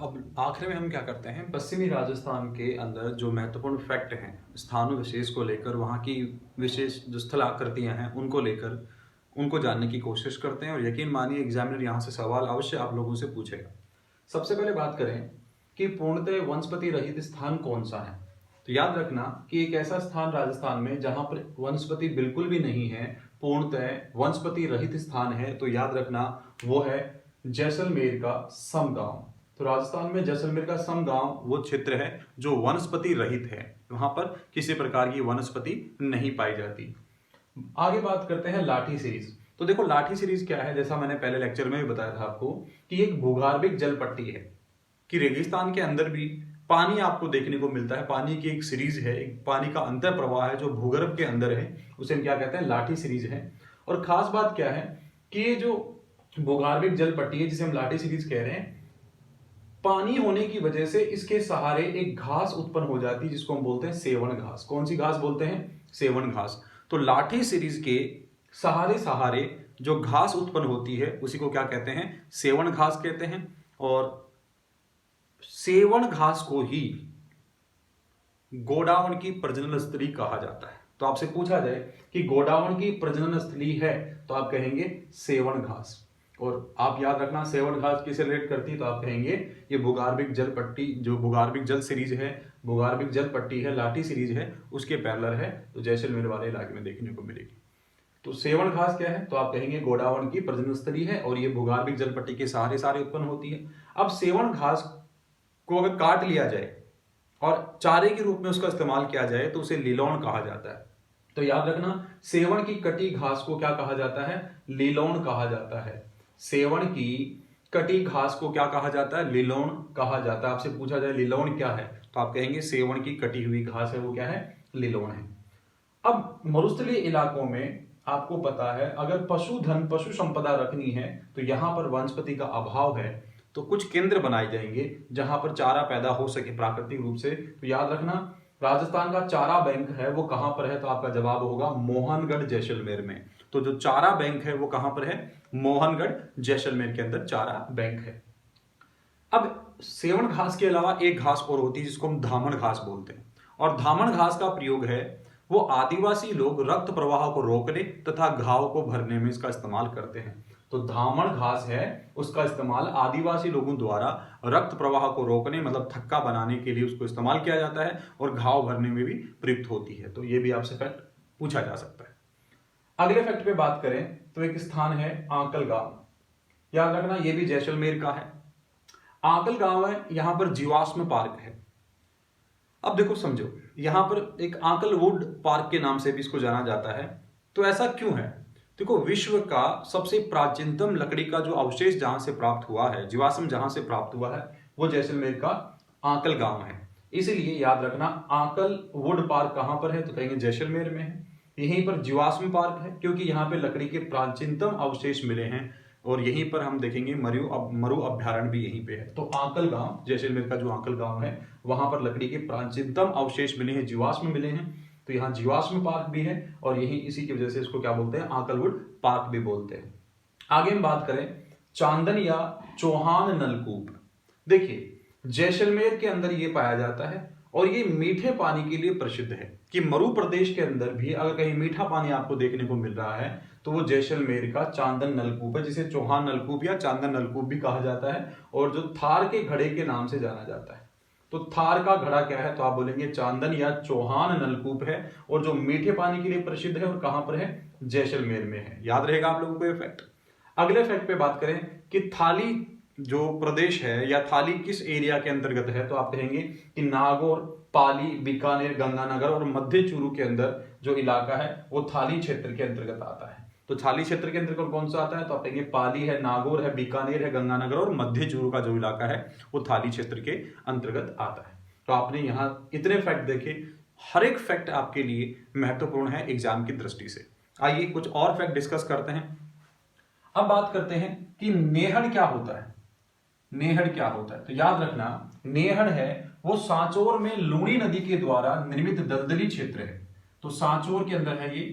अब आखिर में हम क्या करते हैं, पश्चिमी राजस्थान के अंदर जो महत्वपूर्ण फैक्ट हैं, स्थानों विशेष को लेकर, वहाँ की विशेष जो स्थल आकृतियाँ हैं, उनको लेकर उनको जानने की कोशिश करते हैं और यकीन मानिए एग्जामिनर यहाँ से सवाल अवश्य आप लोगों से पूछेगा। सबसे पहले बात करें कि पूर्णतः वनस्पति रहित स्थान कौन सा है, तो याद रखना कि एक ऐसा स्थान राजस्थान में जहां पर वनस्पति बिल्कुल भी नहीं है, पूर्णतः वनस्पति रहित स्थान है, तो याद रखना वो है जैसलमेर का समगांव। तो राजस्थान में जैसलमेर का समगांव वो क्षेत्र है जो वनस्पति रहित है, वहां पर किसी प्रकार की वनस्पति नहीं पाई जाती। आगे बात करते हैं लाठी सीरीज। तो देखो लाठी सीरीज क्या है, जैसा मैंने पहले लेक्चर में भी बताया था आपको कि एक भूगर्भिक जल पट्टी है कि रेगिस्तान के अंदर भी पानी आपको देखने को मिलता है, पानी की एक सीरीज है, एक पानी का अंतर प्रवाह है जो भूगर्भ के अंदर है, उसे हम क्या कहते हैं, लाठी सीरीज है। और खास बात क्या है कि ये जो भूगर्भिक जल पट्टी है जिसे हम लाठी सीरीज कह रहे हैं, पानी होने की वजह से इसके सहारे एक घास उत्पन्न हो जाती है जिसको हम बोलते हैं सेवन घास। कौन सी घास बोलते हैं, सेवन घास। तो लाठी सीरीज के सहारे सहारे जो घास उत्पन्न होती है उसी को क्या कहते हैं, सेवन घास कहते हैं। और सेवन घास को ही गोडावण की प्रजनन स्थली कहा जाता है। तो आपसे पूछा जाए कि गोडावण की प्रजनन स्थली है तो आप कहेंगे सेवन घास। और आप याद रखना सेवन घास किसे रिलेट करती है, तो आप कहेंगे ये भूगर्भिक जल पट्टी, जो भूगर्भिक जल सीरीज है, भूगर्भिक जल पट्टी है, लाठी सीरीज है, उसके पैरेलल है, तो जैसलमेर वाले इलाके में देखने को मिलेगी। तो सेवन घास क्या है, तो आप कहेंगे गोडावण की प्रजनन स्थली है और ये भूगर्भिक जल पट्टी के सहारे सहारे उत्पन्न होती है। अब सेवन घास को अगर काट लिया जाए और चारे के रूप में उसका इस्तेमाल किया जाए तो उसे लिलोन कहा जाता है। तो याद रखना सेवन की कटी घास को क्या कहा जाता है, लिलोन कहा जाता है। सेवन की कटी घास को क्या कहा जाता है, लिलोन कहा जाता है। आपसे पूछा जाए लिलोन क्या है, तो आप कहेंगे सेवन की कटी हुई घास है वो क्या है, लिलोन है। अब मरुस्थलीय इलाकों में आपको पता है अगर पशुधन पशु संपदा रखनी है तो यहां पर वनस्पति का अभाव है, तो कुछ केंद्र बनाए जाएंगे जहां पर चारा पैदा हो सके प्राकृतिक रूप से। तो याद रखना राजस्थान का चारा बैंक है वो कहां पर है, तो आपका जवाब होगा मोहनगढ़ जैसलमेर में। तो जो चारा बैंक है वो कहां पर है, मोहनगढ़ जैसलमेर के अंदर चारा बैंक है। अब सेवन घास के अलावा एक घास और होती है जिसको हम धामन घास बोलते हैं, और धामन घास का प्रयोग है वो आदिवासी लोग रक्त प्रवाह को रोकने तथा घाव को भरने में इसका इस्तेमाल करते हैं। तो धामन घास है उसका इस्तेमाल आदिवासी लोगों द्वारा रक्त प्रवाह को रोकने मतलब थक्का बनाने के लिए उसको इस्तेमाल किया जाता है और घाव भरने में भी प्रयुक्त होती है। तो ये भी आपसे फैक्ट पूछा जा सकता है। अगले फैक्ट पे बात करें तो एक स्थान है आंकल गांव। याद रखना ये भी जैसलमेर का है। आंकल गांव है, यहां पर जीवाश्म पार्क है। अब देखो समझो, यहां पर एक आंकलवुड पार्क के नाम से भी इसको जाना जाता है। तो ऐसा क्यों है, देखो विश्व का सबसे प्राचीनतम लकड़ी का जो अवशेष जहां से प्राप्त हुआ है, जीवाश्म जहां से प्राप्त हुआ है, वो जैसलमेर का आंकल गांव है। इसीलिए याद रखना आंकल वुड पार्क कहां पर है, तो कहेंगे जैसलमेर में है। यहीं पर जीवाश्म पार्क है क्योंकि यहाँ पे लकड़ी के प्राचीनतम अवशेष मिले हैं और यहीं पर हम देखेंगे मरु अभ्यारण्य भी यहीं पे है। तो आंकल गांव, जैसलमेर का जो आंकल गांव है, वहां पर लकड़ी के प्राचीनतम अवशेष मिले हैं, जीवाश्म मिले हैं, तो यहाँ जीवाश्म पार्क भी है और यही इसी की वजह से इसको क्या बोलते हैं, आंकलवुड पार्क भी बोलते हैं। आगे हम बात करें चांदन या चौहान नलकूप। देखिए जैसलमेर के अंदर ये पाया जाता है और ये मीठे पानी के लिए प्रसिद्ध है कि मरु प्रदेश के अंदर भी अगर कहीं मीठा पानी आपको देखने को मिल रहा है तो वो जैसलमेर का चांदन नलकूप है, जिसे चौहान नलकूप या चांदन नलकूप भी कहा जाता है और जो थार के घड़े के नाम से जाना जाता है। तो थार का घड़ा क्या है, तो आप बोलेंगे चांदन या चौहान नलकूप है और जो मीठे पानी के लिए प्रसिद्ध है और कहां पर है, जैसलमेर में है। याद रहेगा आप लोगों को ये फैक्ट। अगले फैक्ट पे बात करें कि थाली जो प्रदेश है या थाली किस एरिया के अंतर्गत है, तो आप कहेंगे कि नागौर, पाली, बीकानेर, गंगानगर और मध्य चूरू के अंदर जो इलाका है वो थाली क्षेत्र के अंतर्गत आता है। तो थाली क्षेत्र के अंतर्गत कौन सा आता है, तो आप कहेंगे पाली है, नागौर है, बीकानेर है, गंगानगर और मध्य चूरू का जो इलाका है वो थाली क्षेत्र के अंतर्गत आता है। तो आपने यहाँ इतने फैक्ट देखे, हर एक फैक्ट आपके लिए महत्वपूर्ण है एग्जाम की दृष्टि से। आइए कुछ और फैक्ट डिस्कस करते हैं। अब बात करते हैं कि नेहड़ क्या होता है। नेहड़ क्या होता है, तो याद रखना नेहड़ है वो सांचौर में लूणी नदी के द्वारा निर्मित दलदली क्षेत्र है। तो सांचौर के अंदर है ये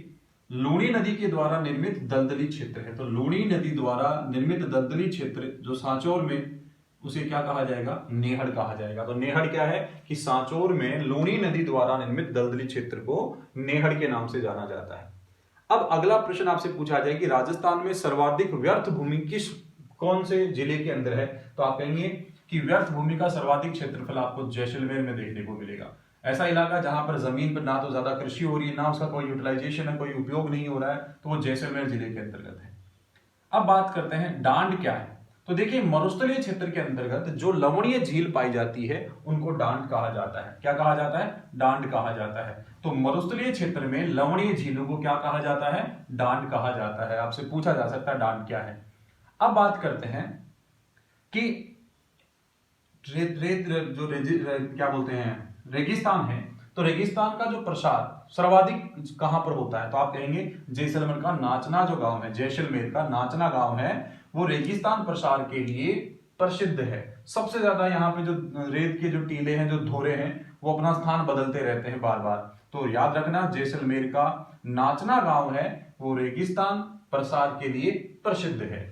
लूणी नदी के द्वारा निर्मित दलदली क्षेत्र है। तो लूणी नदी द्वारा निर्मित दलदली क्षेत्र जो सांचौर में उसे क्या कहा जाएगा, नेहड़ कहा जाएगा। तो नेहड़ क्या है कि सांचौर में लूनी नदी द्वारा निर्मित दलदली क्षेत्र को नेहड़ के नाम से जाना जाता है। अब अगला प्रश्न आपसे पूछा जाए कि राजस्थान में सर्वाधिक व्यर्थ भूमि कौन से जिले के अंदर है, तो आप कहेंगे कि व्यर्थ भूमि का सर्वाधिक क्षेत्रफल आपको जैसलमेर में देखने को मिलेगा। ऐसा इलाका जहां पर जमीन पर ना तो ज्यादा कृषि हो रही है, ना उसका कोई यूटिलाइजेशन है, कोई उपयोग नहीं हो रहा है, तो वो जैसलमेर जिले के अंतर्गत है। अब बात करते हैं डांड क्या है। तो देखिए मरुस्थलीय क्षेत्र के अंतर्गत जो लवणीय झील पाई जाती है उनको डांड कहा जाता है। क्या कहा जाता है, डांड कहा जाता है। तो मरुस्थलीय क्षेत्र में लवणीय झीलों को क्या कहा जाता है, डांड कहा जाता है। आपसे पूछा जा सकता है डांड क्या है। अब बात करते हैं कि क्या बोलते हैं, रेगिस्तान है। तो रेगिस्तान का जो प्रसार सर्वाधिक कहां पर होता है, तो आप कहेंगे जैसलमेर का नाचना जो गांव है, जैसलमेर का नाचना गांव है, वो रेगिस्तान प्रसार के लिए प्रसिद्ध है। सबसे ज्यादा यहाँ पे जो रेत के जो टीले हैं, जो धोरे हैं, वो अपना स्थान बदलते रहते हैं बार बार। तो याद रखना जैसलमेर का नाचना गांव है वो रेगिस्तान प्रसार के लिए प्रसिद्ध है।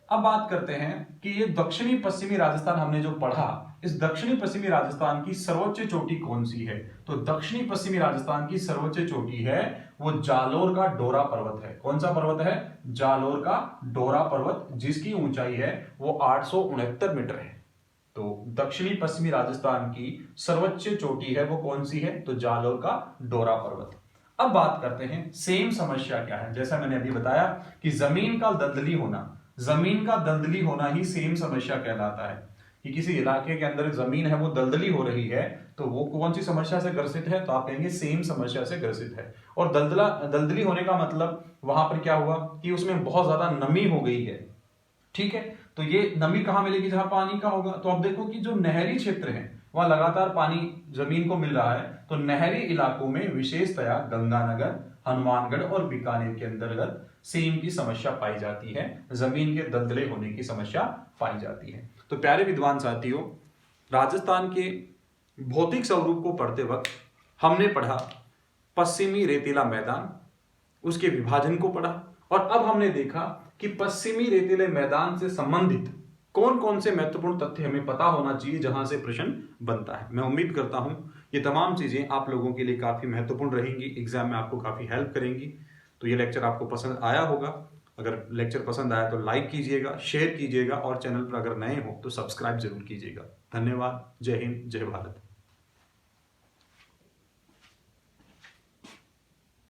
अब बात करते हैं कि ये दक्षिणी पश्चिमी राजस्थान हमने जो पढ़ा, इस दक्षिणी पश्चिमी राजस्थान की सर्वोच्च चोटी कौन सी है, तो दक्षिणी पश्चिमी राजस्थान की सर्वोच्च चोटी है वो जालोर का डोरा पर्वत है। कौन सा पर्वत है, जालोर का डोरा पर्वत, जिसकी ऊंचाई है वो 869 मीटर है। तो दक्षिणी पश्चिमी राजस्थान की सर्वोच्च चोटी है वो कौन सी है, तो जालोर का डोरा पर्वत। अब बात करते हैं सेम समस्या क्या है। जैसा मैंने अभी बताया कि जमीन का दलदली होना ही सेम समस्या कहलाता है कि किसी इलाके के अंदर जमीन है वो दलदली हो रही है, तो वो कौन सी समस्या से ग्रसित है, तो आप कहेंगे सेम समस्या से ग्रसित है। और दलदली होने का मतलब वहां पर क्या हुआ कि उसमें बहुत ज्यादा नमी हो गई है। ठीक है, तो ये नमी कहां मिलेगी, जहां पानी का होगा। तो अब देखो कि जो नहरी क्षेत्र है वहां लगातार पानी जमीन को मिल रहा है, तो नहरी इलाकों में विशेषतया गंगानगर, हनुमानगढ़ और बीकानेर के अंतर्गत सेम की समस्या पाई जाती है, जमीन के दलदले होने की समस्या पाई जाती है। तो प्यारे विद्वान साथियों, राजस्थान के भौतिक स्वरूप को पढ़ते वक्त हमने पढ़ा पश्चिमी रेतीला मैदान, उसके विभाजन को पढ़ा, और अब हमने देखा कि पश्चिमी रेतीले मैदान से संबंधित कौन कौन से महत्वपूर्ण तथ्य हमें पता होना चाहिए जहां से प्रश्न बनता है। मैं उम्मीद करता हूं ये तमाम चीजें आप लोगों के लिए काफी महत्वपूर्ण रहेंगी, एग्जाम में आपको काफी हेल्प करेंगी। तो ये लेक्चर आपको पसंद आया होगा। अगर लेक्चर पसंद आया तो लाइक कीजिएगा, शेयर कीजिएगा, और चैनल पर अगर नए हो तो सब्सक्राइब जरूर कीजिएगा। धन्यवाद। जय हिंद, जय भारत।